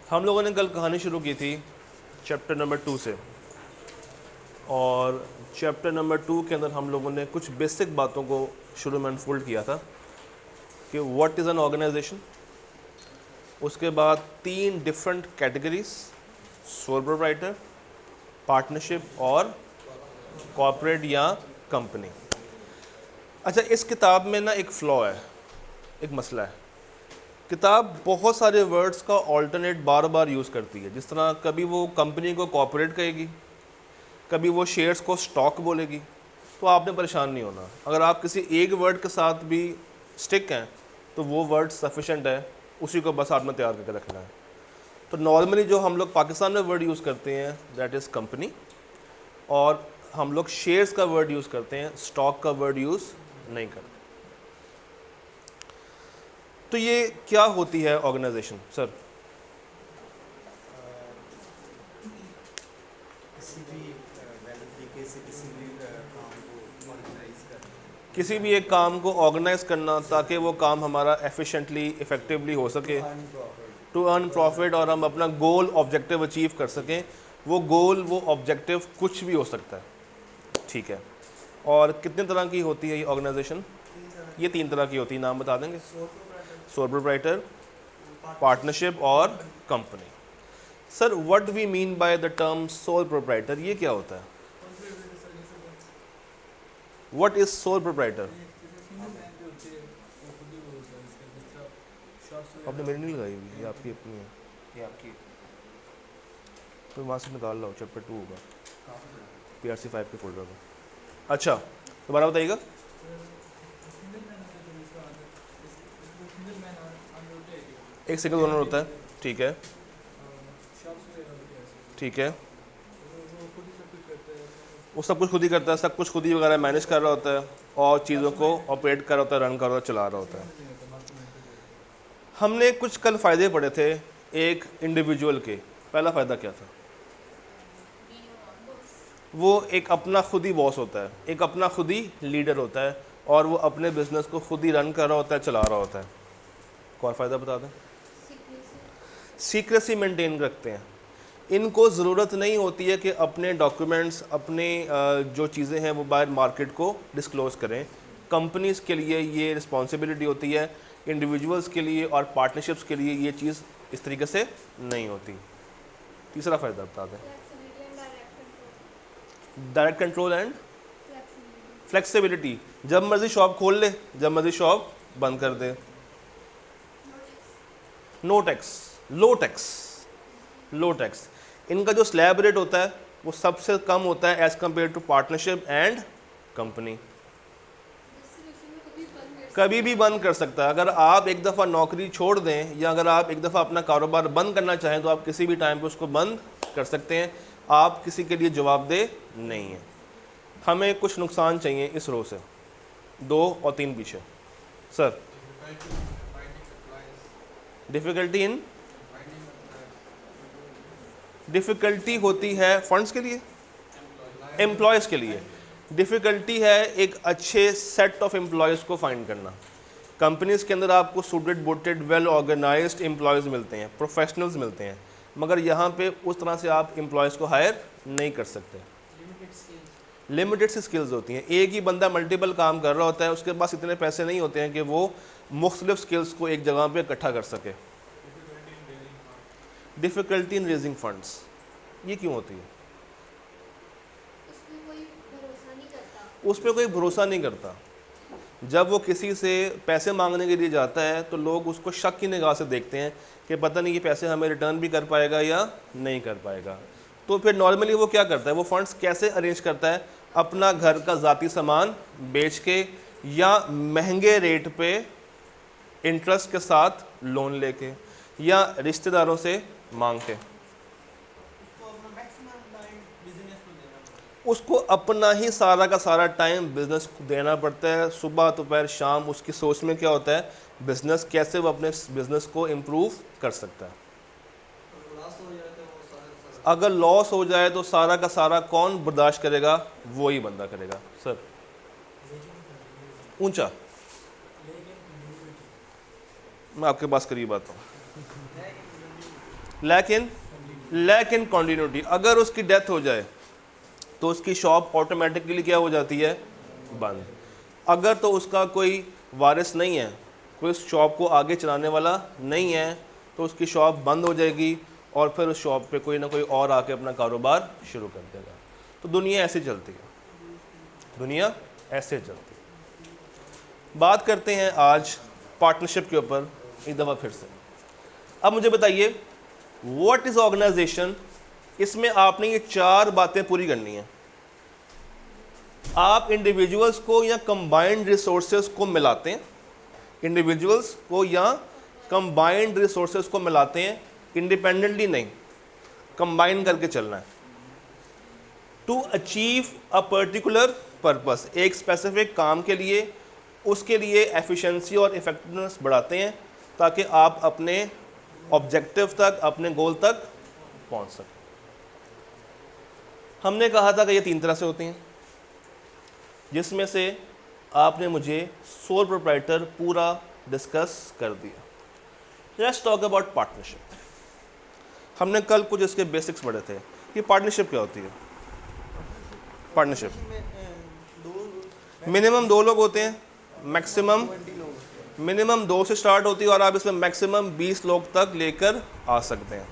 हम लोगों ने कल कहानी शुरू की थी चैप्टर नंबर 2 से, और चैप्टर नंबर 2 के अंदर हम लोगों ने कुछ बेसिक बातों को शुरू में अनफोल्ड किया था कि व्हाट इज़ एन ऑर्गेनाइजेशन। उसके बाद 3 different categories, soul proprietor, partnership और कॉर्पोरेट या कंपनी। अच्छा, इस किताब में ना एक फ्लॉ है, एक मसला है। किताब बहुत सारे वर्ड्स का ऑल्टरनेट बार बार यूज़ करती है। जिस तरह कभी वो कंपनी को कॉर्पोरेट कहेगी, कभी वो शेयर्स को स्टॉक बोलेगी। तो आपने परेशान नहीं होना, अगर आप किसी एक वर्ड के साथ भी स्टिक हैं तो वो वर्ड सफिशेंट है, उसी को बस आपने तैयार करके रखना है। तो नॉर्मली जो हम लोग पाकिस्तान में वर्ड यूज़ करते हैं दैट इज़ कंपनी, और हम लोग शेयर्स का वर्ड यूज़ करते हैं, स्टॉक का वर्ड यूज़ नहीं करते। तो ये क्या होती है ऑर्गेनाइजेशन सर? किसी भी तरीके से किसी भी एक काम को ऑर्गेनाइज करना ताकि वो काम हमारा एफिशिएंटली इफ़ेक्टिवली हो सके, टू अर्न प्रॉफिट, और हम अपना गोल ऑब्जेक्टिव अचीव कर सकें। वो गोल, वो ऑब्जेक्टिव कुछ भी हो सकता है, ठीक है। और कितने तरह की होती है ये ऑर्गेनाइजेशन? ये 3 तरह की होती है, नाम बता देंगे? सोल प्रोप्राइटर, पार्टनरशिप और company. Sir, what we mean by the term sole proprietor, ये क्या होता है? What is sole proprietor? आपने मेरी नहीं लगाई हुई, ये आपकी अपनी है, ये आपकी तो वहाँ से निकाल लो, चैप्टर 2 होगा PRC 5 के फोल्डर में। अच्छा, दोबारा बताइएगा। एक सिंगल ओनर होता है, ठीक है, ठीक है। वो सब कुछ खुद ही करता है, सब कुछ खुद ही वगैरह मैनेज कर रहा होता है, और चीज़ों को ऑपरेट कर रहा होता है, रन कर रहा होता है, चला रहा होता है। हमने कुछ कल फ़ायदे पढ़े थे एक इंडिविजुअल के। पहला फ़ायदा क्या था? वो एक अपना खुद ही बॉस होता है, एक अपना खुद ही लीडर होता है, और वो अपने बिजनेस को खुद ही रन कर रहा होता है, चला रहा होता है। और फ़ायदा बता दें? सीक्रेसी मेंटेन रखते हैं। इनको ज़रूरत नहीं होती है कि अपने डॉक्यूमेंट्स, अपने जो चीज़ें हैं वो बाहर मार्केट को डिस्क्लोज़ करें। कंपनीज़ के लिए ये रिस्पॉन्सिबिलिटी होती है, इंडिविजुअल्स के लिए और पार्टनरशिप्स के लिए ये चीज़ इस तरीके से नहीं होती। तीसरा फ़ायदा बता दें? Direct control and flexibility. जब मर्जी शॉप खोल ले, जब मर्जी शॉप बंद कर दे। नो टैक्स, लो टैक्स, लो टैक्स। इनका जो स्लैब रेट होता है वो सबसे कम होता है as compared to partnership and company. कभी भी बंद कर सकता है। अगर आप एक दफ़ा नौकरी छोड़ दें या अगर आप एक दफ़ा अपना कारोबार बंद करना चाहें तो आप किसी भी टाइम पे उसको बंद कर सकते हैं। आप किसी के लिए जवाबदेह नहीं है। हमें कुछ नुकसान चाहिए इस रो से, 2 और 3 पीछे। सर, डिफ़िकल्टी इन, डिफ़िकल्टी होती है फंड्स के लिए, एम्प्लॉयज़ के लिए। डिफ़िकल्टी है एक अच्छे सेट ऑफ एम्प्लॉयज़ को फाइंड करना। कंपनीज़ के अंदर आपको suited booted well organised employees मिलते हैं, प्रोफेशनल्स मिलते हैं, मगर यहाँ पे उस तरह से आप एम्प्लॉयज़ को हायर नहीं कर सकते। लिमिटेड सी स्किल्स होती हैं। एक ही बंदा मल्टीपल काम कर रहा होता है, उसके पास इतने पैसे नहीं होते हैं कि वो मुख्तलिफ स्किल्स को एक जगह पे इकट्ठा कर सके। डिफ़िकल्टी इन रेजिंग फंड्स, ये क्यों होती है? उस पर कोई भरोसा नहीं करता। जब वो किसी से पैसे मांगने के लिए जाता है तो लोग उसको शक की निगाह से देखते हैं कि पता नहीं ये पैसे हमें रिटर्न भी कर पाएगा या नहीं कर पाएगा। तो फिर नॉर्मली वो क्या करता है, वो फंड्स कैसे अरेंज करता है? अपना घर का ज़ाती सामान बेच के या महंगे रेट पे इंटरेस्ट के साथ लोन लेके या रिश्तेदारों से मांग के। उसको अपना ही सारा का सारा टाइम बिजनेस को देना पड़ता है। सुबह दोपहर शाम उसकी सोच में क्या होता है? बिजनेस, कैसे वो अपने बिजनेस को इम्प्रूव कर सकता है। अगर लॉस हो जाए तो सारा का सारा कौन बर्दाश्त करेगा? वो ही बंदा करेगा। सर, ऊंचा, मैं आपके पास करीब आता हूँ। लैक इन कंटिन्यूटी। अगर उसकी डेथ हो जाए तो उसकी शॉप ऑटोमेटिकली क्या हो जाती है, बंद। अगर तो उसका कोई वारिस नहीं है, कोई उस शॉप को आगे चलाने वाला नहीं है, तो उसकी शॉप बंद हो जाएगी और फिर उस शॉप पे कोई ना कोई और आके अपना कारोबार शुरू कर देगा। तो दुनिया ऐसे चलती है, दुनिया ऐसे चलती है। बात करते हैं आज पार्टनरशिप के ऊपर एक दफ़ा फिर से। अब मुझे बताइए व्हाट इज़ ऑर्गेनाइजेशन। इसमें आपने ये 4 बातें पूरी करनी है। आप इंडिविजुअल्स को या कंबाइंड रिसोर्सेज को मिलाते हैं, इंडिविजुअल्स को या कंबाइंड रिसोर्सेज को मिलाते हैं, इंडिपेंडेंटली नहीं, कंबाइन करके चलना है। To achieve a particular purpose, एक स्पेसिफिक काम के लिए, उसके लिए एफिशिएंसी और इफेक्टिवनेस बढ़ाते हैं ताकि आप अपने ऑब्जेक्टिव तक, अपने गोल तक पहुंच सकें। हमने कहा था कि ये 3 तरह से होती हैं, जिसमें से आपने मुझे सोल प्रोप्राइटर पूरा डिस्कस कर दिया। Let's talk about partnership. हमने कल कुछ इसके बेसिक्स पढ़े थे कि पार्टनरशिप क्या होती है। पार्टनरशिप मिनिमम 2 लोग होते हैं, मैक्सिमम मिनिमम 2 से स्टार्ट होती है और आप इसमें मैक्सिमम 20 लोग तक लेकर आ सकते हैं।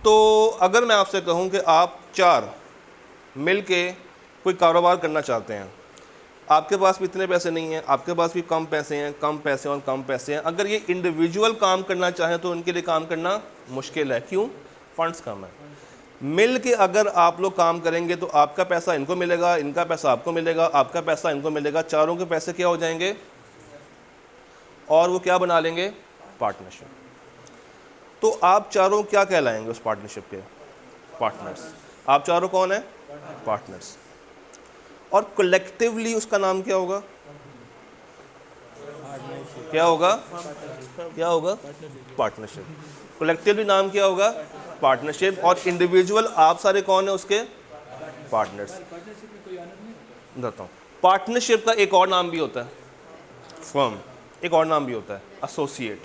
तो अगर मैं आपसे कहूं कि आप 4 मिल के कोई कारोबार करना चाहते हैं, आपके पास भी इतने पैसे नहीं हैं, आपके पास भी कम पैसे हैं, कम पैसे और कम पैसे हैं। अगर ये इंडिविजुअल काम करना चाहें तो उनके लिए काम करना मुश्किल है। क्यों? फंड्स कम है। मिल के अगर आप लोग काम करेंगे तो आपका पैसा इनको मिलेगा, इनका पैसा आपको मिलेगा, आपका पैसा इनको मिलेगा, चारों के पैसे क्या हो जाएंगे और वो क्या बना लेंगे, पार्टनरशिप। तो आप चारों क्या कहलाएंगे उस पार्टनरशिप के? पार्टनर्स। आप चारों कौन है? पार्टनर्स। और कलेक्टिवली उसका नाम क्या होगा? क्या होगा? क्या होगा? पार्टनरशिप। कलेक्टिवली नाम क्या होगा? पार्टनरशिप। और इंडिविजुअल आप सारे कौन है उसके? पार्टनर्स। बताता हूँ, पार्टनरशिप का एक और नाम भी होता है फर्म, एक और नाम भी होता है एसोसिएट।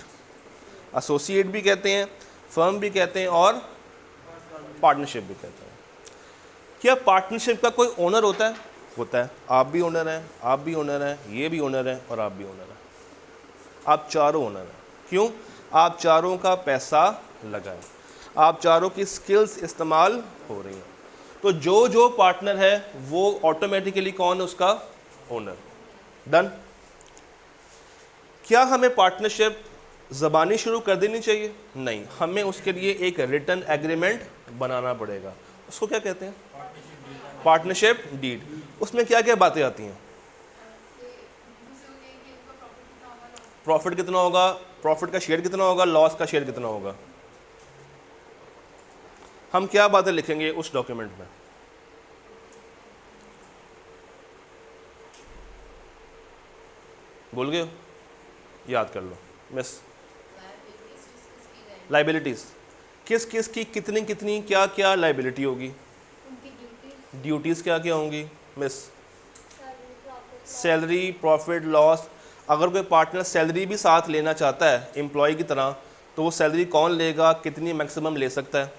एसोसिएट भी कहते हैं, फर्म भी कहते हैं और पार्टनरशिप भी कहते हैं। क्या पार्टनरशिप का कोई ओनर होता है? होता है। आप भी ओनर हैं, आप भी ओनर हैं, ये भी ओनर है और आप भी ओनर हैं। आप चारों ओनर हैं। क्यों? आप चारों का पैसा लगा है, आप चारों की स्किल्स इस्तेमाल हो रही हैं। तो जो जो पार्टनर है वो ऑटोमेटिकली कौन है? उसका ओनर। डन। क्या हमें पार्टनरशिप ज़बानी शुरू कर देनी चाहिए? नहीं, हमें उसके लिए एक रिटन एग्रीमेंट बनाना पड़ेगा। उसको क्या कहते हैं? Partnership deed. उसमें क्या क्या बातें आती हैं? प्रॉफिट कितना होगा, प्रॉफिट का शेयर कितना होगा, लॉस का शेयर कितना होगा। हम क्या बातें लिखेंगे उस डॉक्यूमेंट में? भूल गए हो? याद कर लो मिस। लाइबिलिटीज किस किस की कितनी कितनी क्या क्या लाइबिलिटी होगी? ड्यूटीज क्या क्या होंगी मिस? Salary, profit, loss. अगर कोई पार्टनर सैलरी भी साथ लेना चाहता है एम्प्लॉय की तरह, तो वो सैलरी कौन लेगा, कितनी मैक्सिमम ले सकता है?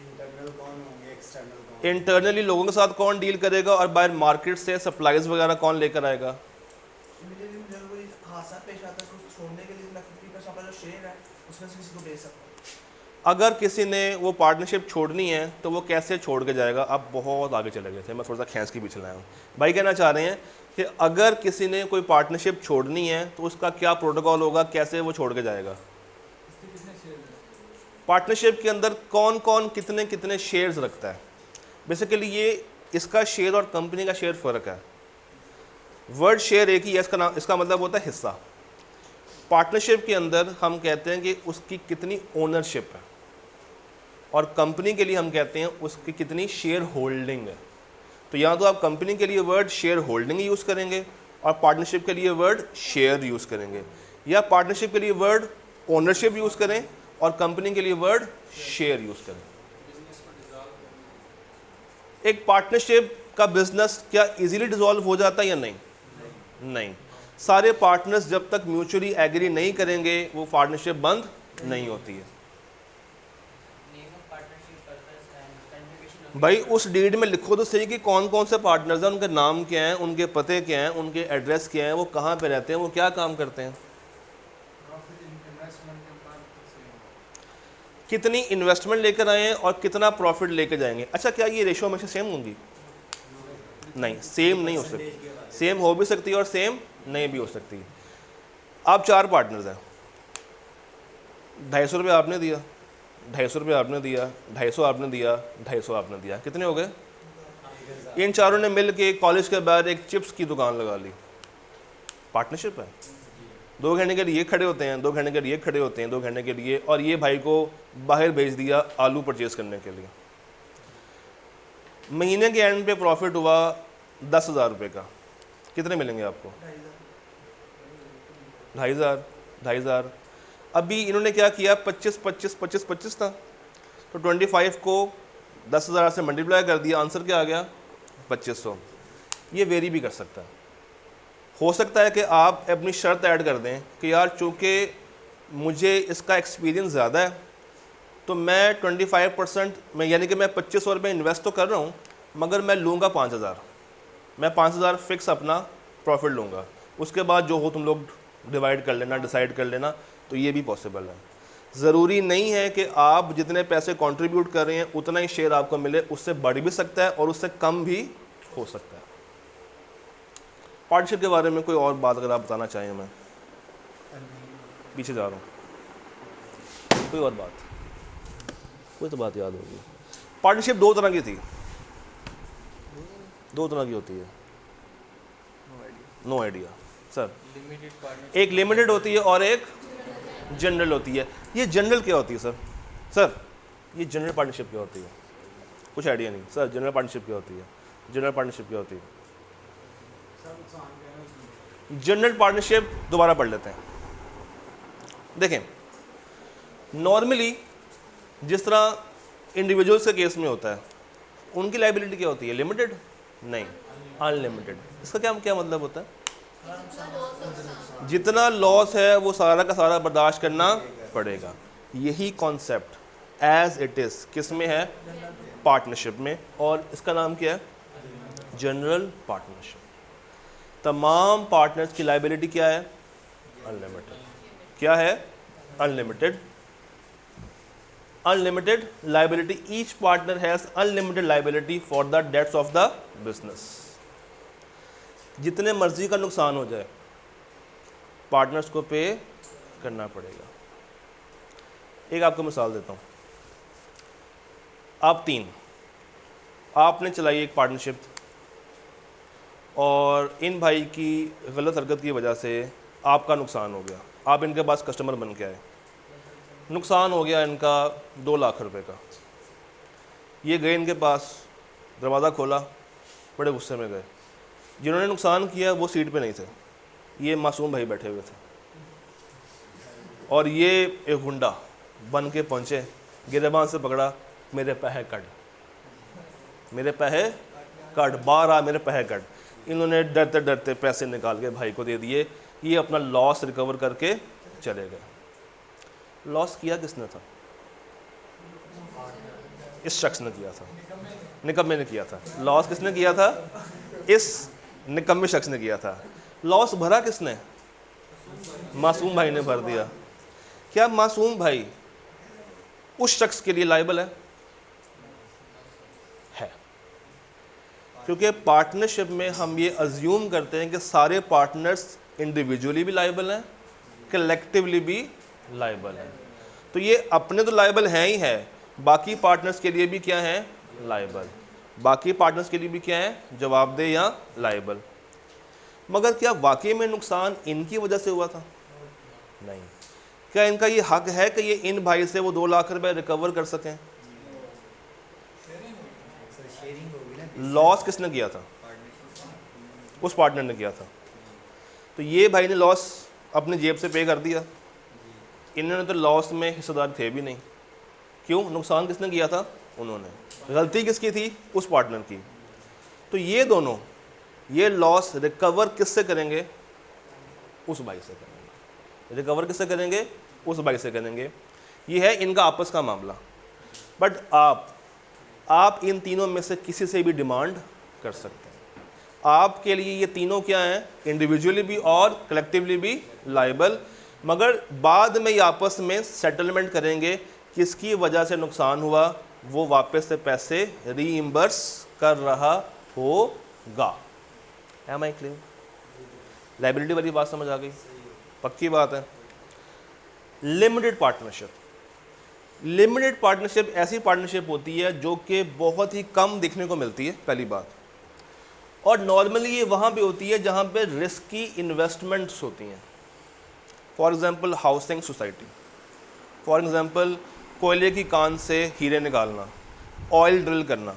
इंटरनल कौन होंगे, एक्सटर्नल कौन? इंटरनली लोगों के साथ कौन डील करेगा और बाहर मार्केट से सप्लाईज वगैरह कौन लेकर आएगा? अगर किसी ने वो पार्टनरशिप छोड़नी है तो वो कैसे छोड़ के जाएगा? आप बहुत आगे चले गए थे, मैं थोड़ा सा खींच के पीछे लाया हूँ। भाई कहना चाह रहे हैं कि अगर किसी ने कोई पार्टनरशिप छोड़नी है तो उसका क्या प्रोटोकॉल होगा, कैसे वो छोड़ के जाएगा? पार्टनरशिप के अंदर कौन कौन कितने कितने शेयर्स रखता है? बेसिकली ये इसका शेयर और कंपनी का शेयर फ़र्क है। वर्ड शेयर एक ही है, इसका नाम, इसका मतलब होता है हिस्सा। पार्टनरशिप के अंदर हम कहते हैं कि उसकी कितनी ओनरशिप है, और कंपनी के लिए हम कहते हैं उसकी कितनी शेयर होल्डिंग है। तो यहाँ तो आप कंपनी के लिए वर्ड शेयर होल्डिंग यूज़ करेंगे और पार्टनरशिप के लिए वर्ड शेयर यूज़ करेंगे, या पार्टनरशिप के लिए वर्ड ओनरशिप यूज़ करें और कंपनी के लिए वर्ड शेयर यूज़ करें। एक पार्टनरशिप का बिजनेस क्या इजीली डिसॉल्व हो जाता है या नहीं? नहीं। सारे पार्टनर्स जब तक म्यूचुअली एग्री नहीं करेंगे वो पार्टनरशिप बंद नहीं होती है। भाई उस डीड में लिखो तो सही कि कौन कौन से पार्टनर्स हैं, उनके नाम क्या हैं, उनके पते क्या हैं, उनके एड्रेस क्या हैं, वो कहाँ पे रहते हैं, वो क्या काम करते हैं, कितनी इन्वेस्टमेंट लेकर आए हैं और कितना प्रॉफिट लेकर जाएंगे। अच्छा, क्या ये रेशो हमेशा सेम होंगी? नहीं, सेम नहीं हो सकती। सेम हो भी सकती है और सेम नहीं भी हो सकती। आप 4 पार्टनर्स हैं, 250 रुपये आपने दिया, 250 रुपये आपने दिया, 250 आपने दिया, 250 आपने दिया, कितने हो गए? इन चारों ने मिल के कॉलेज के बाद एक चिप्स की दुकान लगा ली। पार्टनरशिप है। 2 घंटे के लिए ये खड़े होते हैं, 2 घंटे के लिए ये खड़े होते हैं, 2 घंटे के लिए, और ये भाई को बाहर भेज दिया आलू परचेज करने के लिए। महीने के एंड पे प्रॉफिट हुआ 10,000 रुपये का, कितने मिलेंगे आपको? 2,500। अभी इन्होंने क्या किया, 25 25 25 25 था, तो 25 को 10,000 से मल्टीप्लाई कर दिया, आंसर क्या आ गया? 2500। ये वेरी भी कर सकता है। हो सकता है कि आप अपनी शर्त ऐड कर दें कि यार चूँकि मुझे इसका एक्सपीरियंस ज़्यादा है तो मैं 25% में, यानी कि मैं 2500 रुपये इन्वेस्ट तो कर रहा हूँ मगर मैं लूँगा 5,000, मैं 5,000 फिक्स अपना प्रॉफिट लूँगा, उसके बाद जो हो तुम लोग डिवाइड कर लेना, डिसाइड कर लेना। तो ये भी पॉसिबल है। ज़रूरी नहीं है कि आप जितने पैसे कंट्रीब्यूट कर रहे हैं उतना ही शेयर आपको मिले, उससे बढ़ भी सकता है और उससे कम भी हो सकता है। पार्टनरशिप के बारे में कोई और बात अगर आप बताना चाहें? मैं पीछे जा रहा हूँ, कोई और बात, कोई तो बात याद होगी। पार्टनरशिप 2 तरह की थी, 2 तरह की होती है। No idea sir. एक लिमिटेड होती है और एक जनरल होती है। ये जनरल क्या होती है सर? सर ये जनरल पार्टनरशिप क्या होती है? कुछ आइडिया नहीं सर। जनरल पार्टनरशिप क्या होती है? जनरल पार्टनरशिप क्या होती है? जनरल पार्टनरशिप दोबारा पढ़ लेते हैं। देखें, नॉर्मली जिस तरह इंडिविजुअल्स के केस में होता है, उनकी लायबिलिटी क्या होती है? लिमिटेड नहीं, अनलिमिटेड। इसका क्या मतलब होता है? जितना लॉस है वो सारा का सारा बर्दाश्त करना पड़ेगा। यही कॉन्सेप्ट एज इट इज किस में है? पार्टनरशिप में। और इसका नाम क्या है? General partnership. तमाम पार्टनर्स की लायबिलिटी क्या है? अनलिमिटेड। क्या है? Unlimited. Unlimited liability. Each partner has unlimited liability for the debts of the business. जितने मर्जी का नुकसान हो जाए पार्टनर्स को पे करना पड़ेगा। एक आपको मिसाल देता हूँ। आप 3 आपने चलाई एक पार्टनरशिप और इन भाई की गलत हरकत की वजह से आपका नुकसान हो गया। आप इनके पास कस्टमर बन के आए, नुकसान हो गया इनका 2 लाख रुपए का। ये गए इनके पास, दरवाज़ा खोला, बड़े गुस्से में गए। जिन्होंने नुकसान किया वो सीट पे नहीं थे, ये मासूम भाई बैठे हुए थे और ये एक गुंडा बन के पहुँचे, गिरेबान से पकड़ा, मेरे पैसे कट, मेरे पैसे कट, 12 मेरे पैसे कट। इन्होंने डरते डरते पैसे निकाल के भाई को दे दिए। ये अपना लॉस रिकवर करके चले गए। लॉस किया किसने था? इस शख्स ने किया था, निकम्मे ने किया था। लॉस किसने किया था? इस निकम्मे शख्स ने किया था। लॉस भरा किसने? मासूम भाई ने भर दिया। क्या मासूम भाई उस शख्स के लिए लायबल है? क्योंकि पार्टनरशिप में हम ये अज्यूम करते हैं कि सारे पार्टनर्स इंडिविजुअली भी लायबल हैं, कलेक्टिवली भी लायबल हैं। तो ये अपने तो लायबल हैं ही है, बाकी पार्टनर्स के लिए भी क्या है? लायबल। बाकी पार्टनर्स के लिए भी क्या है? जवाबदेह या लायबल। मगर क्या वाकई में नुकसान इनकी वजह से हुआ था? नहीं। क्या इनका ये हक है कि ये इन भाई से वो 2 लाख रुपए रिकवर कर सकें? लॉस किसने किया था? उस पार्टनर ने किया था। तो ये भाई ने लॉस अपनी जेब से पे कर दिया, इन्होंने तो लॉस में हिस्सेदार थे भी नहीं। क्यों? नुकसान किसने किया था? उन्होंने। गलती किसकी थी? उस पार्टनर की। तो ये दोनों ये लॉस रिकवर किससे करेंगे? उस भाई से करेंगे। रिकवर किससे करेंगे? उस भाई से करेंगे। ये है इनका आपस का मामला। बट आप आप इन तीनों में से किसी से भी डिमांड कर सकते हैं। आपके लिए ये तीनों क्या हैं, इंडिविजुअली भी और कलेक्टिवली भी लायबल, मगर बाद में ये आपस में सेटलमेंट करेंगे, किसकी वजह से नुकसान हुआ वो वापस से पैसे रीइंबर्स कर रहा होगा। M I clear? लायबिलिटी वाली बात समझ आ गई? पक्की बात है। लिमिटेड पार्टनरशिप, लिमिटेड पार्टनरशिप ऐसी पार्टनरशिप होती है जो कि बहुत ही कम देखने को मिलती है, पहली बात, और नॉर्मली ये वहाँ पे होती है जहाँ पे रिस्की इन्वेस्टमेंट्स होती हैं। For example housing society, for example कोयले की कान से हीरे निकालना, ऑयल ड्रिल करना।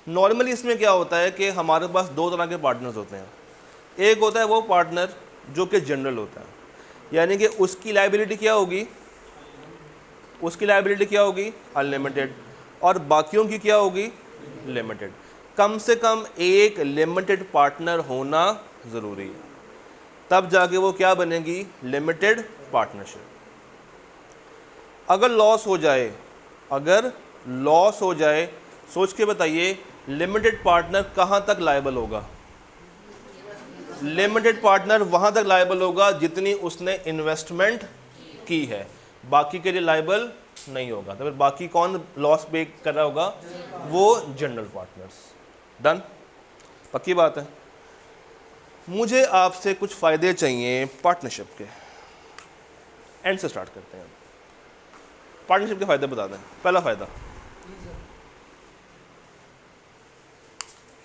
नॉर्मली इसमें क्या होता है कि हमारे पास दो तरह के पार्टनर्स होते हैं। एक होता है वो पार्टनर जो कि जनरल होता है, यानी कि उसकी लायबिलिटी क्या होगी, उसकी लायबिलिटी क्या होगी, अनलिमिटेड, और बाकियों की क्या होगी, लिमिटेड। कम से कम एक लिमिटेड पार्टनर होना ज़रूरी है, तब जाके वो क्या बनेगी, लिमिटेड पार्टनरशिप। अगर लॉस हो जाए, अगर लॉस हो जाए, सोच के बताइए लिमिटेड पार्टनर कहाँ तक लायबल होगा? लिमिटेड पार्टनर वहाँ तक लायबल होगा जितनी उसने इन्वेस्टमेंट की है, बाकी के लिए लायबल नहीं होगा। तो फिर बाकी कौन लॉस पे कर रहा होगा, वो जनरल पार्टनर्स। डन? पक्की बात है। मुझे आपसे कुछ फ़ायदे चाहिए पार्टनरशिप के। एंड से स्टार्ट करते हैं। पार्टनरशिप के फ़ायदे बता दें। पहला फ़ायदा,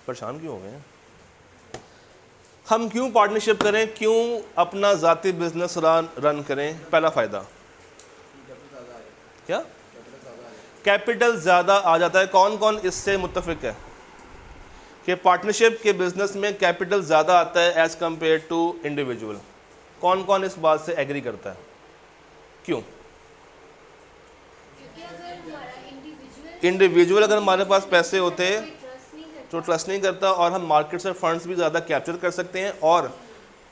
परेशान क्यों हो गए हैं? हम क्यों पार्टनरशिप करें, क्यों अपना ज़ाती बिजनेस रन करें? पहला फ़ायदा क्या, कैपिटल ज़्यादा आ जाता है। कौन कौन इससे मुत्तफिक है कि पार्टनरशिप के बिजनेस में कैपिटल ज़्यादा आता है एज़ कम्पेयर टू इंडिविजुअल? कौन कौन इस बात से एग्री करता है? क्यों? इंडिविजुअल अगर हमारे पास पैसे होते तो ट्रस्ट नहीं करता, और हम मार्केट से फंड्स भी ज़्यादा कैप्चर कर सकते हैं। और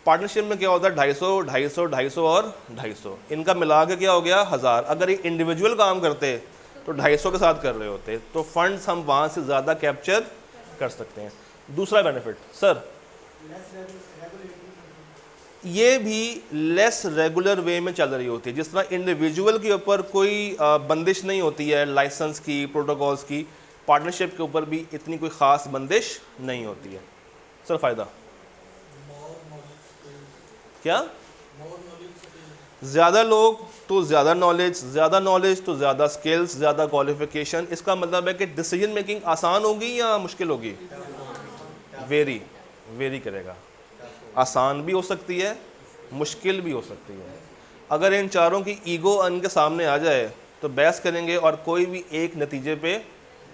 पार्टनरशिप में क्या होता है, 250, 250, 250 और 250, इनका मिला के क्या हो गया, 1000। अगर ये इंडिविजुअल काम करते तो 250 के साथ कर रहे होते, तो फंड्स हम वहाँ से ज़्यादा कैप्चर कर सकते हैं। दूसरा बेनिफिट सर, ये भी लेस रेगुलर वे में चल रही होती है। जिस तरह इंडिविजुअल के ऊपर कोई बंदिश नहीं होती है लाइसेंस की, प्रोटोकॉल्स की, पार्टनरशिप के ऊपर भी इतनी कोई ख़ास बंदिश नहीं होती है। सर फ़ायदा क्या, ज़्यादा लोग तो ज़्यादा नॉलेज, ज़्यादा नॉलेज तो ज़्यादा स्किल्स, ज़्यादा क्वालिफिकेशन। इसका मतलब है कि डिसीजन मेकिंग आसान होगी या मुश्किल होगी? वेरी वेरी करेगा। आसान भी हो सकती है, मुश्किल भी हो सकती है। अगर इन चारों की ईगो इनके सामने आ जाए तो बहस करेंगे और कोई भी एक नतीजे पे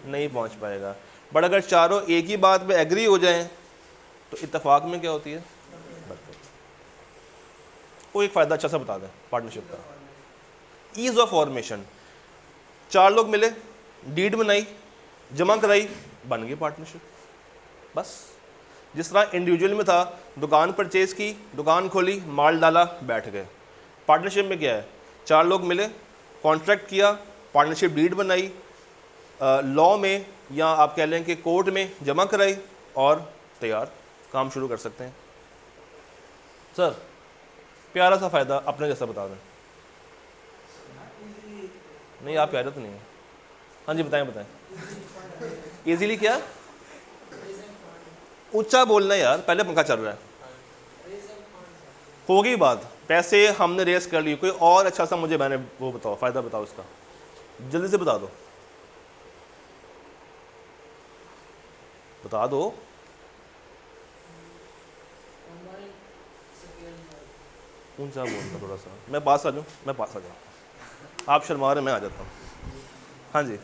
नहीं पहुंच पाएगा। बट अगर चारों एक ही बात पे एग्री हो जाएं तो इत्तेफाक में क्या होती है, वो एक फ़ायदा अच्छा सा बता दें पार्टनरशिप का, ईज़ ऑफ फॉर्मेशन। 4 लोग मिले, डीड बनाई, जमा कराई, बन गई पार्टनरशिप। बस जिस तरह इंडिविजुअल में था, दुकान परचेज की, दुकान खोली, माल डाला, बैठ गए। पार्टनरशिप में क्या है, 4 लोग मिले, कॉन्ट्रैक्ट किया, पार्टनरशिप डीड बनाई, लॉ में या आप कह लें कि कोर्ट में जमा कराई, और तैयार, काम शुरू कर सकते हैं। सर प्यारा सा फ़ायदा अपने जैसा बता दें। नहीं आप प्यारे तो नहीं है। हाँ जी बताएं बताएं। इजीली क्या, ऊंचा बोलना यार, पहले पंखा चल रहा है। होगी बात, पैसे हमने रेस कर ली, कोई और अच्छा सा मुझे मैंने वो बताओ, फ़ायदा बताओ इसका, जल्दी से बता दो, बता दो। ऊंचा बोलना थोड़ा सा, मैं पास आ जाऊँ, मैं पास आ जाऊँ, आप शर्मा रहे, मैं आ जाता हूँ। हाँ जी,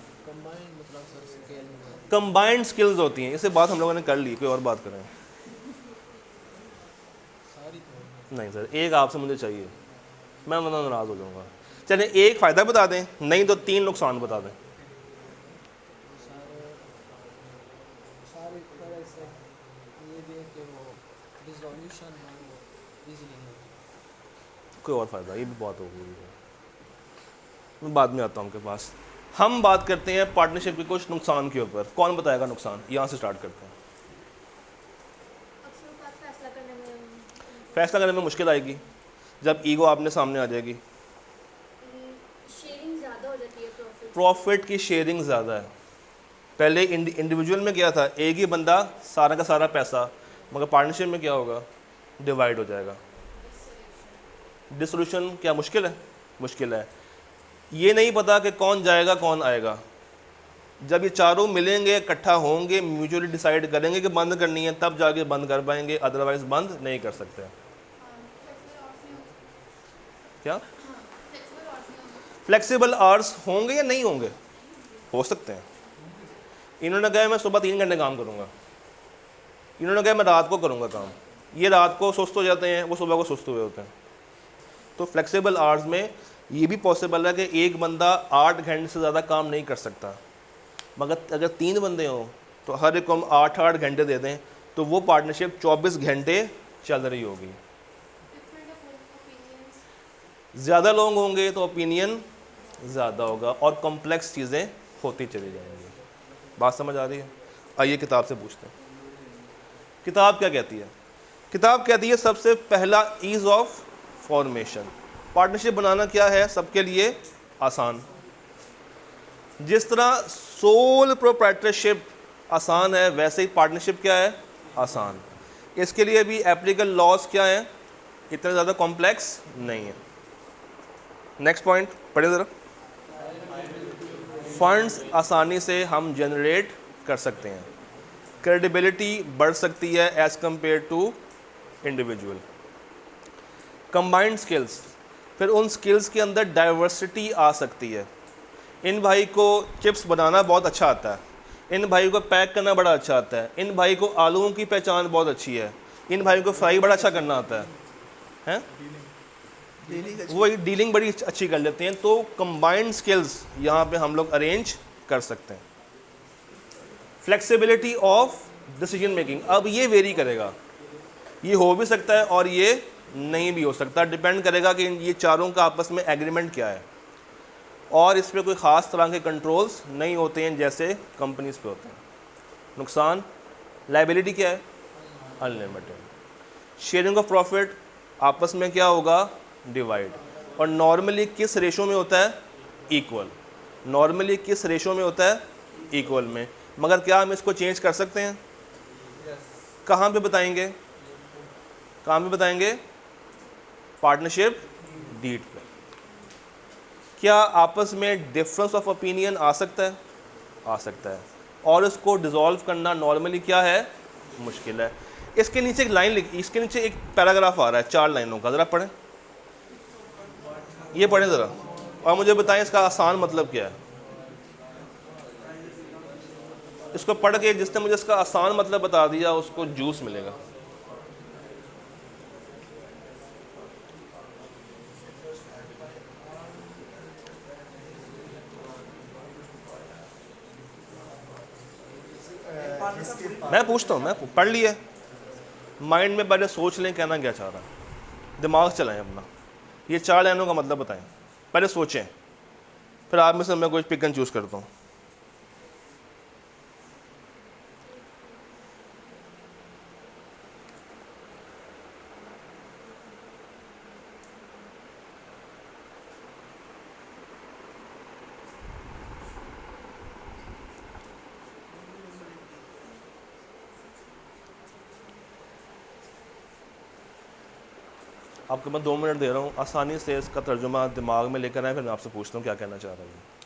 कंबाइंड स्किल्स होती हैं, इसे बात हम लोगों ने कर ली, कोई और बात करें? नहीं सर, एक आपसे मुझे चाहिए, मैं वरना नाराज़ हो जाऊँगा। चलिए एक फ़ायदा बता दें, नहीं तो 3 नुकसान बता दें। कोई और फ़ायदा, ये भी बात हो गई है, मैं बाद में आता हूँ उनके पास। हम बात करते हैं पार्टनरशिप के कुछ नुकसान के ऊपर। कौन बताएगा नुकसान? यहाँ से स्टार्ट करते हैं। अक्सर बात फैसला करने में फैसला करने में मुश्किल आएगी जब ईगो आपने सामने आ जाएगी। शेयरिंग ज़्यादा हो जाती है प्रॉफिट। प्रॉफिट की शेयरिंग ज़्यादा है। पहले इंडिविजुअल में क्या था, एक ही बंदा सारा का सारा पैसा, मगर पार्टनरशिप में क्या होगा, डिवाइड हो जाएगा। डिसोल्यूशन क्या मुश्किल है? मुश्किल है। ये नहीं पता कि कौन जाएगा कौन आएगा। जब ये चारों मिलेंगे, इकट्ठा होंगे, म्यूचुअली डिसाइड करेंगे कि बंद करनी है, तब जाके बंद कर पाएंगे, अदरवाइज बंद नहीं कर सकते। क्या फ्लेक्सिबल आवर्स होंगे या नहीं होंगे? हो सकते हैं। इन्होंने कहा मैं सुबह 3 घंटे काम करूंगा, इन्होंने कहा मैं रात को करूंगा काम। ये रात को सुस्त हो जाते हैं, वो सुबह को सुस्त हुए होते हैं। तो फ्लेक्सिबल आवर्स में ये भी पॉसिबल है कि एक बंदा 8 घंटे से ज़्यादा काम नहीं कर सकता, मगर अगर 3 बंदे हों तो हर एक को हम 8-8 घंटे दे दें, तो वो पार्टनरशिप 24 घंटे चल रही होगी। ज़्यादा लोग होंगे तो ओपिनियन ज़्यादा होगा और कॉम्प्लेक्स चीज़ें होती चली जाएंगी। बात समझ आ रही है? आइए किताब से पूछते हैं, किताब क्या कहती है। किताब कहती है सबसे पहला ईज़ ऑफ फॉर्मेशन। पार्टनरशिप बनाना क्या है, सबके लिए आसान। जिस तरह सोल प्रोप्राइटरशिप आसान है, वैसे ही पार्टनरशिप क्या है, आसान। इसके लिए भी एप्लीकेबल लॉज क्या है, इतने ज़्यादा कॉम्प्लेक्स नहीं है। नेक्स्ट पॉइंट पढ़े ज़रा। फंड्स आसानी से हम जनरेट कर सकते हैं। क्रेडिबिलिटी बढ़ सकती है as compare to individual. Combined skills, फिर उन स्किल्स के अंदर डाइवर्सिटी आ सकती है। इन भाई को चिप्स बनाना बहुत अच्छा आता है, इन भाई को पैक करना बड़ा अच्छा आता है, इन भाई को आलूओं की पहचान बहुत अच्छी है, इन भाई को फ्राई बड़ा अच्छा करना आता है, हैं? वो डीलिंग बड़ी अच्छी कर लेते हैं। तो कंबाइंड स्किल्स यहाँ पे हम लोग अरेंज कर सकते हैं। फ्लेक्सिबिलिटी ऑफ डिसीजन मेकिंग, अब ये वेरी करेगा, ये हो भी सकता है और ये नहीं भी हो सकता, डिपेंड करेगा कि ये चारों का आपस में एग्रीमेंट क्या है। और इस पर कोई ख़ास तरह के कंट्रोल्स नहीं होते हैं जैसे कंपनीज पे होते हैं। नुकसान, लायबिलिटी क्या है, अनलिमिटेड। शेयरिंग ऑफ प्रॉफिट, आपस में क्या होगा, डिवाइड। और नॉर्मली किस रेशो में होता है, इक्वल। नॉर्मली किस रेशो में होता है, इक्वल में। मगर क्या हम इसको चेंज कर सकते हैं? कहाँ पे बताएंगे, कहाँ पे बताएंगे, पार्टनरशिप डीड पे। क्या आपस में डिफरेंस ऑफ ओपिनियन आ सकता है? आ सकता है। और इसको डिसॉल्व करना नॉर्मली क्या है, मुश्किल है। इसके नीचे एक लाइन लिखी, इसके नीचे एक पैराग्राफ आ रहा है 4 लाइनों का, ज़रा पढ़ें, ये पढ़ें ज़रा और मुझे बताएं इसका आसान मतलब क्या है। इसको पढ़ के जिसने मुझे इसका आसान मतलब बता दिया उसको जूस मिलेगा। मैं पूछता हूँ, मैं पढ़ लिया, माइंड में पहले सोच लें कहना क्या चाह रहा है, दिमाग चलाएं अपना। ये 4 लाइनों का मतलब बताएं, पहले सोचें, फिर आप में से मैं कोई पिक एंड चूज़ करता हूँ। आपको मैं 2 मिनट दे रहा हूँ, आसानी से इसका तर्जुमा दिमाग में लेकर आए, फिर मैं आपसे पूछता हूँ क्या कहना चाह रहा हूँ।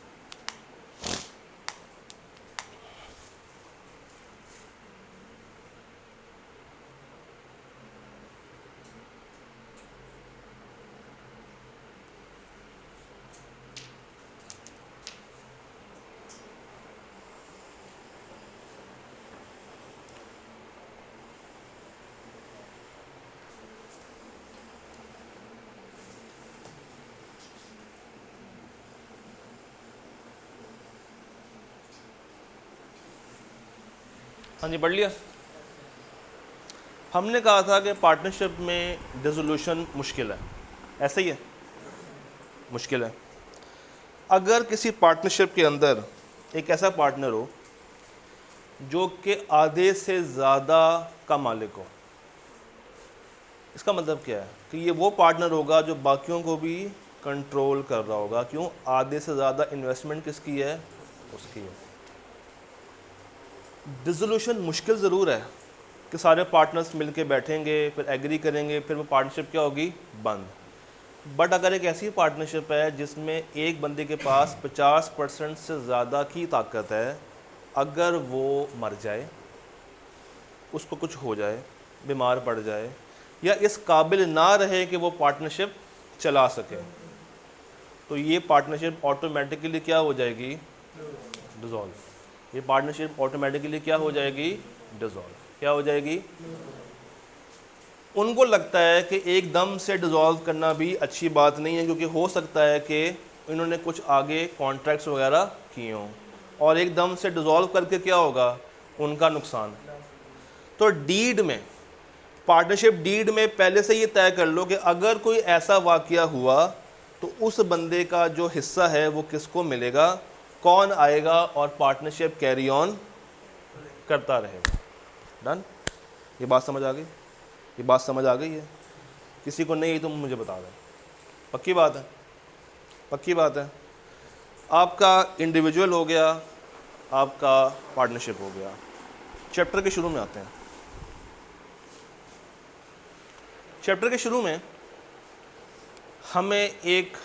हाँ जी, पढ़ लिया। हमने कहा था कि पार्टनरशिप में डिसोल्यूशन मुश्किल है, ऐसा ही है, मुश्किल है। अगर किसी पार्टनरशिप के अंदर एक ऐसा पार्टनर हो जो कि आधे से ज़्यादा का मालिक हो, इसका मतलब क्या है कि ये वो पार्टनर होगा जो बाकियों को भी कंट्रोल कर रहा होगा। क्यों? आधे से ज़्यादा इन्वेस्टमेंट किसकी है? उसकी है। डिसोल्यूशन मुश्किल ज़रूर है कि सारे पार्टनर्स मिलके बैठेंगे, फिर एग्री करेंगे, फिर वो पार्टनरशिप क्या होगी? बंद। बट अगर एक ऐसी पार्टनरशिप है जिसमें एक बंदे के पास 50% से ज़्यादा की ताकत है, अगर वो मर जाए, उसको कुछ हो जाए, बीमार पड़ जाए या इस काबिल ना रहे कि वो पार्टनरशिप चला सके, तो ये पार्टनरशिप ऑटोमेटिकली क्या हो जाएगी? डिसॉल्व। ये पार्टनरशिप ऑटोमेटिकली क्या हो जाएगी? डिसॉल्व। क्या हो जाएगी? उनको लगता है कि एकदम से डिसॉल्व करना भी अच्छी बात नहीं है, क्योंकि हो सकता है कि इन्होंने कुछ आगे कॉन्ट्रैक्ट्स वगैरह किए हों और एकदम से डिसॉल्व करके क्या होगा? उनका नुकसान। तो डीड में, पार्टनरशिप डीड में पहले से ये तय कर लो कि अगर कोई ऐसा वाकया हुआ तो उस बंदे का जो हिस्सा है वो किसको मिलेगा, कौन आएगा और पार्टनरशिप कैरी ऑन करता रहेगा। डन? ये बात समझ आ गई? ये बात समझ आ गई है? किसी को नहीं तो मुझे बता दें। पक्की बात है? पक्की बात है। आपका इंडिविजुअल हो गया, आपका पार्टनरशिप हो गया। चैप्टर के शुरू में आते हैं। चैप्टर के शुरू में हमें एक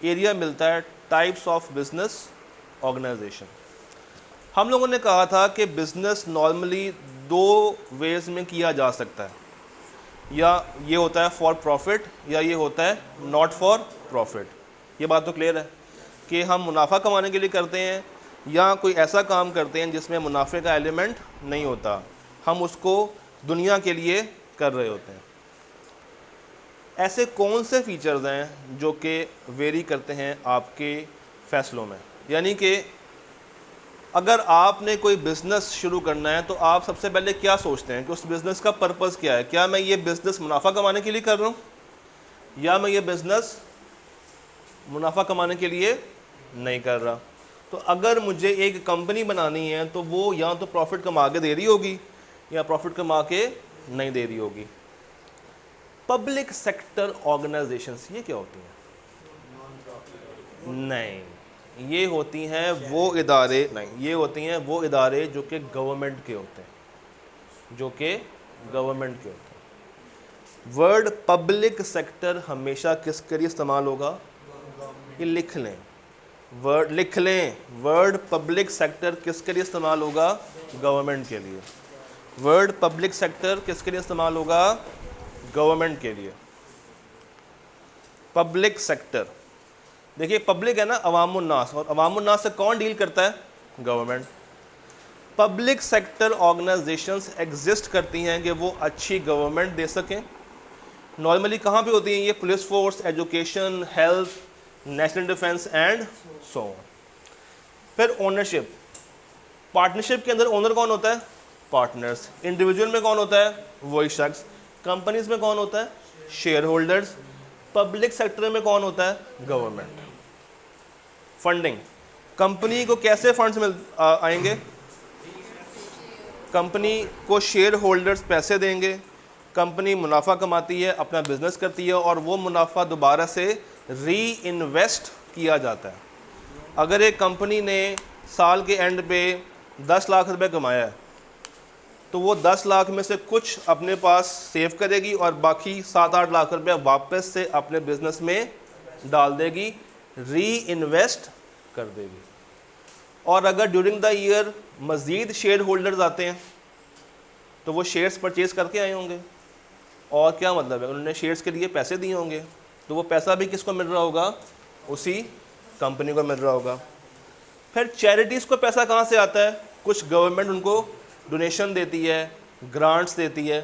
एरिया मिलता है, टाइप्स ऑफ बिजनेस ऑर्गेनाइजेशन। हम लोगों ने कहा था कि बिजनेस नॉर्मली दो वेज में किया जा सकता है, या ये होता है फॉर प्रॉफिट या ये होता है नॉट फॉर प्रॉफिट। ये बात तो क्लियर है कि हम मुनाफा कमाने के लिए करते हैं या कोई ऐसा काम करते हैं जिसमें मुनाफे का एलिमेंट नहीं होता, हम उसको दुनिया के लिए कर रहे होते हैं। ऐसे कौन से फीचर्स हैं जो कि वेरी करते हैं आपके फैसलों में? यानी कि अगर आपने कोई बिज़नेस शुरू करना है तो आप सबसे पहले क्या सोचते हैं कि उस बिज़नेस का पर्पस क्या है? क्या मैं ये बिज़नेस मुनाफा कमाने के लिए कर रहा हूँ या मैं ये बिज़नेस मुनाफा कमाने के लिए नहीं कर रहा? तो अगर मुझे एक कंपनी बनानी है तो वो या तो प्रॉफिट कमा के दे रही होगी या प्रॉफिट कमा के नहीं दे रही होगी। पब्लिक सेक्टर ऑर्गेनाइजेशंस ये क्या होती हैं? नहीं, ये होती हैं वो इदारे, नहीं, ये होती हैं वो इदारे जो कि गवर्नमेंट के होते हैं, जो कि गवर्नमेंट के होते हैं। वर्ड पब्लिक सेक्टर हमेशा किसके लिए इस्तेमाल होगा? ये लिख लें, वर्ड लिख लें, वर्ड पब्लिक सेक्टर किसके लिए इस्तेमाल होगा? गवर्नमेंट के लिए। वर्ड पब्लिक सेक्टर किसके लिए इस्तेमाल होगा? गवर्नमेंट के लिए। पब्लिक सेक्टर, देखिए पब्लिक है ना, अवामुन्नास, और अवामुन्नास से कौन डील करता है? Government. Public sector organisations exist करती हैं कि वो अच्छी गवर्नमेंट दे सकें। नॉर्मली कहाँ पे होती हैं ये? Police force, education, health, national defence and so on. फिर ओनरशिप, पार्टनरशिप के अंदर ओनर कौन होता है? पार्टनर्स। इंडिविजुअल में कौन होता है? वही शख्स। कंपनीज में कौन होता है? Share holders. पब्लिक सेक्टर में कौन होता है? गवर्नमेंट। फंडिंग, कंपनी को कैसे फंड्स आएंगे? कंपनी को शेयर होल्डर्स पैसे देंगे, कंपनी मुनाफा कमाती है, अपना बिजनेस करती है और वो मुनाफा दोबारा से री इन्वेस्ट किया जाता है। अगर एक कंपनी ने साल के एंड पे 10 लाख रुपए कमाया है तो वो 10 लाख में से कुछ अपने पास सेव करेगी और बाकी 7-8 लाख रुपए वापस से अपने बिजनेस में डाल देगी, री इन्वेस्ट कर देगी। और अगर ड्यूरिंग द ईयर मज़ीद शेयर होल्डर्स आते हैं तो वो शेयर्स परचेज़ करके आए होंगे, और क्या मतलब है, उन्होंने शेयर्स के लिए पैसे दिए होंगे, तो वो पैसा भी किसको मिल रहा होगा? उसी कंपनी को मिल रहा होगा। फिर चैरिटीज़ को पैसा कहाँ से आता है? कुछ गवर्नमेंट उनको डोनेशन देती है, ग्रांट्स देती है।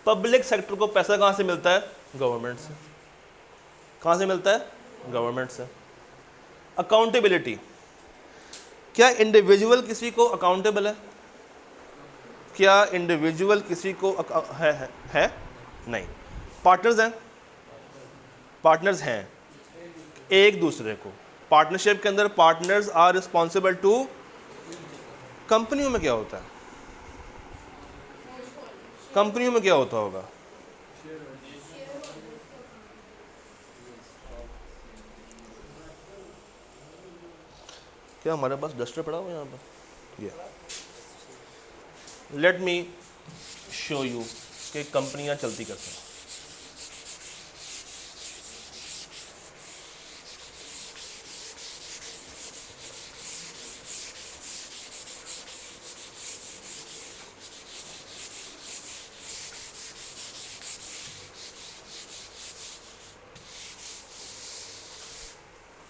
पब्लिक सेक्टर को पैसा कहाँ से मिलता है? गवर्नमेंट से। कहाँ से मिलता है? गवर्नमेंट से। अकाउंटेबिलिटी, क्या इंडिविजुअल किसी को अकाउंटेबल है? क्या इंडिविजुअल किसी को है? नहीं। पार्टनर्स हैं, पार्टनर्स हैं। एक दूसरे को। पार्टनरशिप के अंदर पार्टनर्स आर रिस्पॉन्सिबल टू, कंपनियों में क्या होता है? कंपनियों में क्या होता होगा? क्या हमारे पास डस्टर पड़ा हुआ यहाँ पर? ये लेट मी शो यू कि कंपनियां चलती कैसे हैं।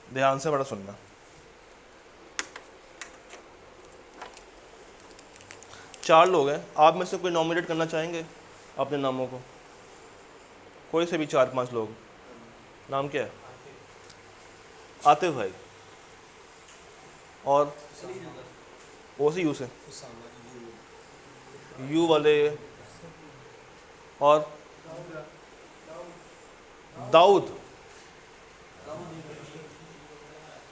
ध्यान से बड़ा सुनना। चार लोग हैं, आप में से कोई नॉमिनेट करना चाहेंगे अपने नामों को? कोई से भी 4-5 लोग। नाम क्या है? आतिफ भाई। और ओ से यू से, यू वाले। और दाऊद,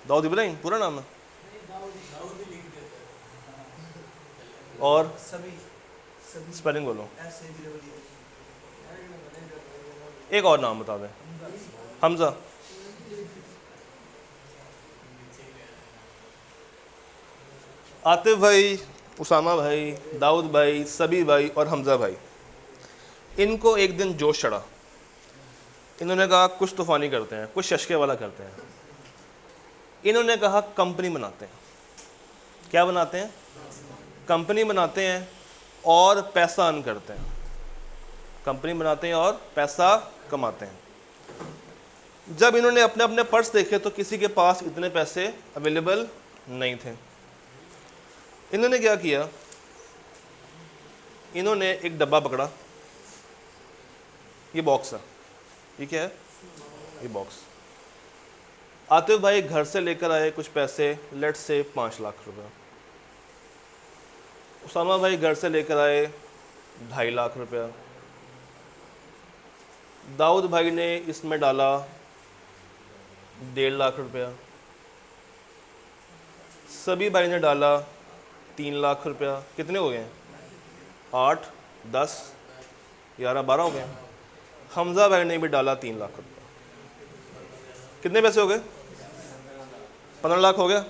दाऊद इब्राहिम पूरा नाम है। और स्पेलिंग बोलो। एक और नाम बता दें। हमजा। आतिफ भाई, उसामा भाई, दाऊद भाई, सबी भाई और हमजा भाई। इनको एक दिन जोश चढ़ा। इन्होंने कहा कुछ तूफानी करते हैं, कुछ शशके वाला करते हैं। इन्होंने कहा कंपनी बनाते हैं। क्या बनाते हैं? कंपनी बनाते हैं और पैसा अर्न करते हैं। कंपनी बनाते हैं और पैसा कमाते हैं। जब इन्होंने अपने अपने पर्स देखे तो किसी के पास इतने पैसे अवेलेबल नहीं थे। इन्होंने क्या किया? इन्होंने एक डब्बा पकड़ा। ये बॉक्स है। ये क्या है? ये बॉक्स। आतिफ भाई घर से लेकर आए कुछ पैसे, लेट से 5 लाख रुपए। उसामा भाई घर से लेकर आए 2.5 लाख रुपया। दाऊद भाई ने इसमें डाला 1.5 लाख रुपया। सबी भाई ने डाला 3 लाख रुपया। कितने हो गए? 8, 10, 11, 12 हो गए। हमजा भाई ने भी डाला 3 लाख रुपया। कितने पैसे हो गए? 15 लाख हो गया।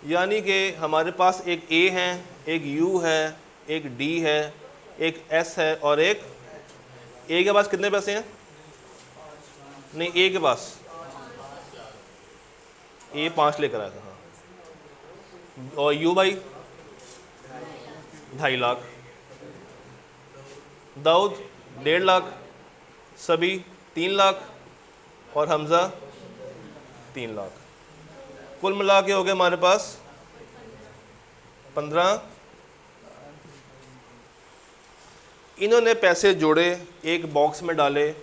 यानी कि हमारे पास एक ए है, एक यू है, एक डी है, एक एस है और एक ए के पास कितने पैसे हैं? नहीं, ए के पास ए 5 लेकर आया था। हाँ। और यू भाई 2.5 लाख, दाऊद 1.5 लाख, सभी 3 लाख और हमजा 3 लाख। कुल मिला के हो गए हमारे पास 15। इन्होंने पैसे जोड़े, एक बॉक्स में डाले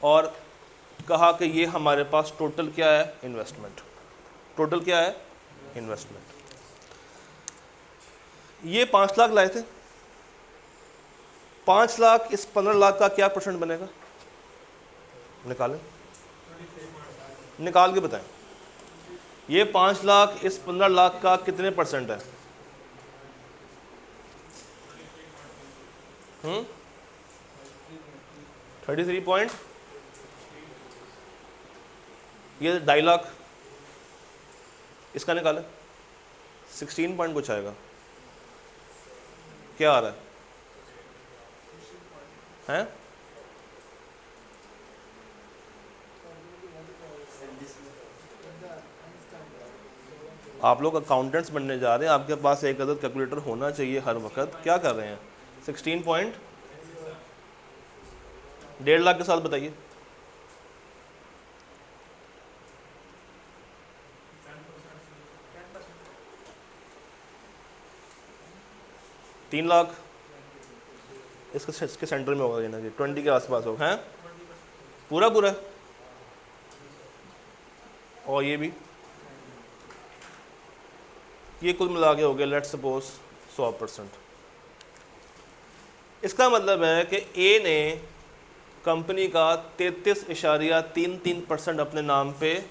और कहा कि ये हमारे पास टोटल क्या है? इन्वेस्टमेंट। टोटल क्या है? इन्वेस्टमेंट। ये 5 लाख लाए थे। 5 लाख इस 15 लाख का क्या परसेंट बनेगा? निकालें, निकाल के बताएं। ये 5 लाख इस 15 लाख का कितने परसेंट है? 33 पॉइंट। ये 2.5 लाख, इसका निकालें। 16 पॉइंट कुछ आएगा। क्या आ रहा है? हैं? आप लोग अकाउंटेंट्स बनने जा रहे हैं, आपके पास एक अदद कैलकुलेटर होना चाहिए हर वक्त। क्या कर रहे हैं? 16 पॉइंट 1.5 लाख के साथ बताइए। तीन लाख इसके सेंटर में होगा, ना जी 20 के आसपास होगा। हैं? पूरा पूरा। और ये भी, ये कुल मिला के हो गया लेट्स सपोज 100%। इसका मतलब है कि ए ने कंपनी का 33.33% अपने नाम पे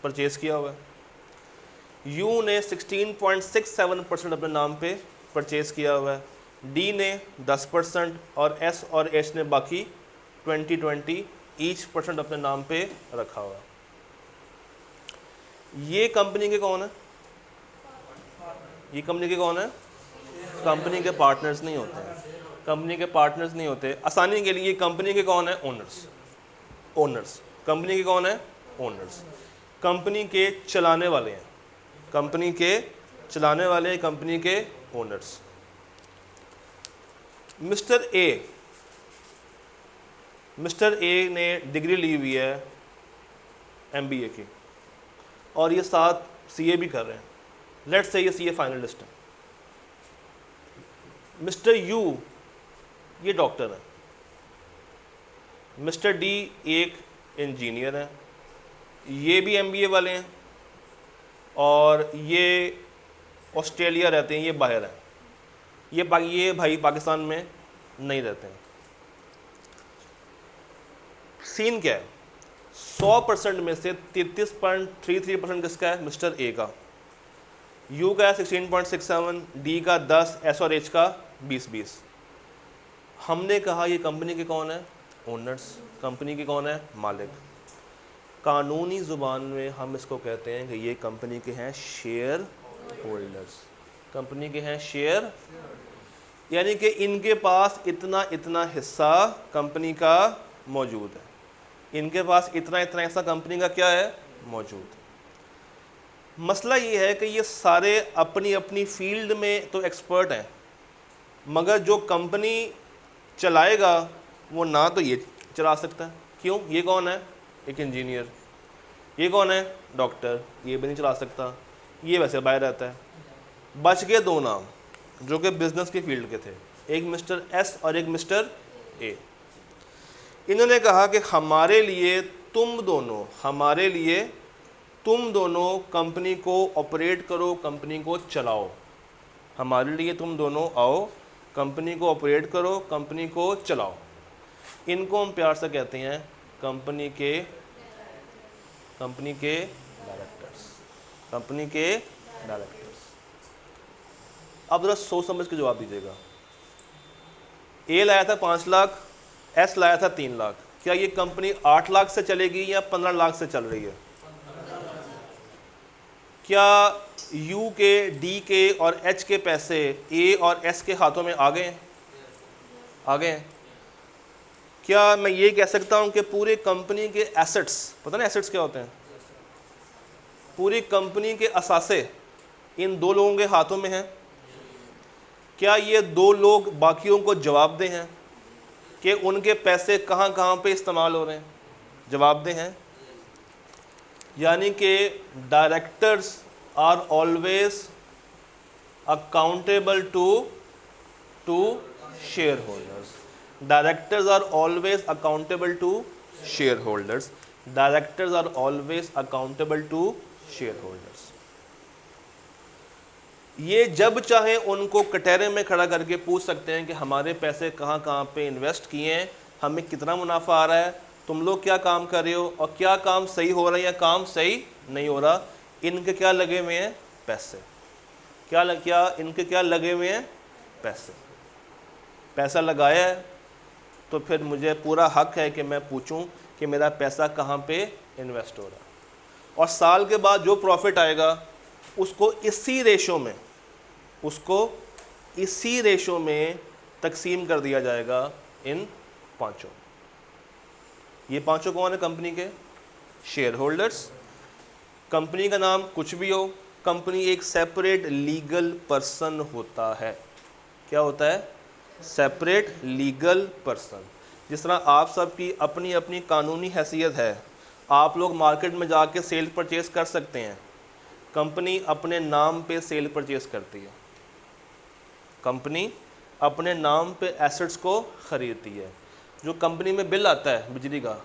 परचेज़ किया हुआ है। यू ने 16.67% अपने नाम पे परचेज़ किया हुआ है। डी ने 10% और एस और एच ने बाकी 20-20 ईच % अपने नाम पे रखा हुआ है। ये कंपनी के कौन है? ये कंपनी के कौन है? कंपनी के पार्टनर्स नहीं होते हैं। कंपनी के पार्टनर्स नहीं होते। आसानी के लिए कंपनी के कौन है? ओनर्स। ओनर्स कंपनी के कौन है? ओनर्स। कंपनी के चलाने वाले हैं। कंपनी के चलाने वाले, कंपनी के ओनर्स। मिस्टर ए ने डिग्री ली हुई है MBA की और ये साथ CA भी कर रहे हैं। लेट्स से ये CA फाइनलिस्ट है। मिस्टर यू ये डॉक्टर है। मिस्टर डी एक इंजीनियर है। ये भी MBA वाले हैं और ये ऑस्ट्रेलिया रहते हैं, ये बाहर हैं। ये भाई पाकिस्तान में नहीं रहते हैं। सीन क्या है? 100% में से 33.33% किसका है? मिस्टर ए का। यू का 16.67, डी का 10, एस और एच का 20-20। हमने कहा ये कंपनी के कौन है? ओनर्स। कंपनी के कौन है? मालिक। कानूनी ज़ुबान में हम इसको कहते हैं कि ये कंपनी के हैं शेयर होल्डर्स। कंपनी के हैं शेयर, यानी कि इनके पास इतना इतना हिस्सा कंपनी का मौजूद है। इनके पास इतना इतना हिस्सा कंपनी का क्या है? मौजूद। मसला ये है कि ये सारे अपनी अपनी फील्ड में तो एक्सपर्ट हैं, मगर जो कंपनी चलाएगा वो ना तो ये चला सकता है। क्यों? ये कौन है? एक इंजीनियर। ये कौन है? डॉक्टर। ये भी नहीं चला सकता, ये वैसे बाहर रहता है। बच गए दो नाम जो कि बिजनेस की फील्ड के थे, एक मिस्टर एस और एक मिस्टर ए। इन्होंने कहा कि हमारे लिए तुम दोनों कंपनी को ऑपरेट करो, कंपनी को चलाओ। हमारे लिए तुम दोनों आओ, कंपनी को ऑपरेट करो, कंपनी को चलाओ। इनको हम प्यार से कहते हैं कंपनी के डायरेक्टर्स। कंपनी के डायरेक्टर्स। अब जरा सोच समझ के जवाब दीजिएगा। ए लाया था 5 लाख, एस लाया था 3 लाख। क्या ये कंपनी 8 लाख से चलेगी या 15 लाख से चल रही है? क्या यू के, डी के और एच के पैसे ए और एस के हाथों में आ गए हैं? आ गए हैं। क्या मैं ये कह सकता हूं कि पूरे कंपनी के एसेट्स, पता ना एसेट्स क्या होते हैं, पूरी कंपनी के असासे इन 2 लोगों के हाथों में हैं? क्या ये 2 लोग बाकियों को जवाबदेह हैं कि उनके पैसे कहां कहां पे इस्तेमाल हो रहे हैं? जवाबदेह हैं। यानी कि directors are always accountable to share holders. Directors are always accountable to share holders. Directors are always accountable to share holders. ये जब चाहे उनको कटहरे में खड़ा करके पूछ सकते हैं कि हमारे पैसे कहाँ कहाँ पे इन्वेस्ट किए हैं, हमें कितना मुनाफा आ रहा है, तुम लोग क्या काम कर रहे हो और क्या काम सही हो रहा है या काम सही नहीं हो रहा। इनके क्या लगे हुए हैं? पैसे। इनके क्या लगे हुए हैं? पैसे। पैसा लगाया है तो फिर मुझे पूरा हक है कि मैं पूछूं कि मेरा पैसा कहाँ पे इन्वेस्ट हो रहा है, और साल के बाद जो प्रॉफिट आएगा उसको इसी रेशो में तकसीम कर दिया जाएगा इन 5। ये 5 कौन है? कंपनी के शेयर होल्डर्स। कंपनी का नाम कुछ भी हो, कंपनी एक सेपरेट लीगल पर्सन होता है। क्या होता है? Separate legal person. जिस तरह आप सब की अपनी अपनी कानूनी हैसियत है, आप लोग मार्केट में जाके सेल परचेज कर सकते हैं, कंपनी अपने नाम पे सेल परचेज करती है। कंपनी अपने नाम पे एसेट्स को ख़रीदती है। जो कंपनी में बिल आता है बिजली का,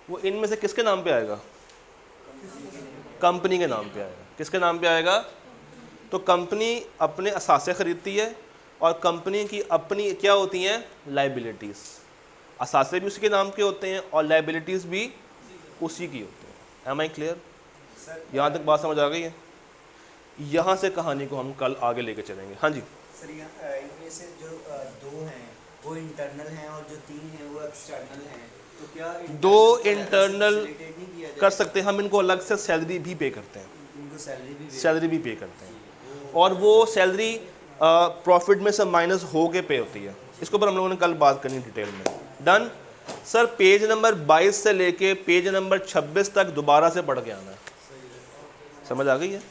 वो इनमें से किसके नाम पे आएगा? कंपनी के नाम पे आएगा। किसके नाम पे आएगा? तो कंपनी अपने असासे ख़रीदती है और कंपनी की अपनी क्या होती हैं? लाइबिलिटीज़। असासे भी उसी के नाम के होते हैं और लाइबिलिटीज़ भी उसी की होती हैं। M I clear? सर यहाँ तक बात समझ आ गई है? यहाँ से कहानी को हम कल आगे लेके चलेंगे। हाँ जी, सर इनमें से जो दो हैं वो इंटरनल हैं और जो तीन हैं वो एक्सटर्नल हैं, तो क्या दो internal को इंटरनल facilitate नहीं किया कर जाएगा? सकते हैं हम, इनको अलग से सैलरी भी पे करते हैं, उनको सैलरी भी पे करते हैं और वो सैलरी प्रॉफिट में से माइनस हो के पे होती है। इसके ऊपर हम लोगों ने कल बात करनी डिटेल में। Done sir. पेज नंबर 22 से लेके पेज नंबर 26 तक दोबारा से पढ़ के आना है, समझ आ गई है?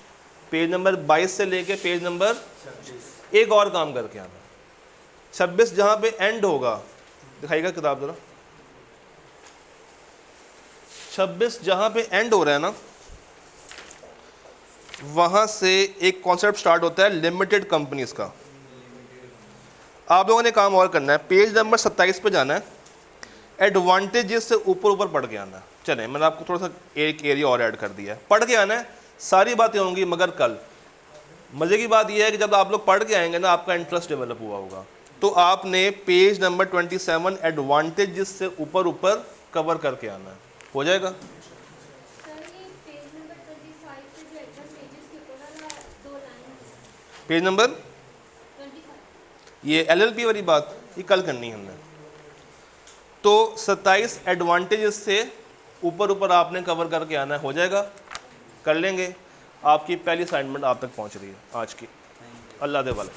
पेज नंबर 22 से लेके पेज नंबर, एक और काम करके आना, 26 जहाँ पे एंड होगा, दिखाएगा किताब जरा, 26 जहाँ पे एंड हो रहा है ना, वहाँ से एक कॉन्सेप्ट स्टार्ट होता है लिमिटेड कंपनीज का। आप लोगों ने काम और करना है, पेज नंबर 27 पे जाना है, एडवांटेजेस से ऊपर ऊपर पढ़ के आना है। चलें, मैंने आपको थोड़ा सा एक एरिया और ऐड कर दिया है, पढ़ के आना है, सारी बातें होंगी, मगर कल मज़े की बात यह है कि जब आप लोग पढ़ के आएंगे ना, आपका इंटरेस्ट डेवलप हुआ होगा। तो आपने पेज नंबर 27 एडवांटेजेस से ऊपर ऊपर कवर करके आना है, हो जाएगा? सर ये पेज नंबर 25 पे जो एडवांटेजेस के ऊपर वाला दो लाइन पेज नंबर 25 ये LLP वाली बात ये कल करनी है हमने। तो 27 एडवांटेजेस से ऊपर ऊपर आपने कवर करके आना है, हो जाएगा? कर लेंगे। आपकी पहली असाइनमेंट आप तक पहुंच रही है आज की। अल्लाह दे वाले।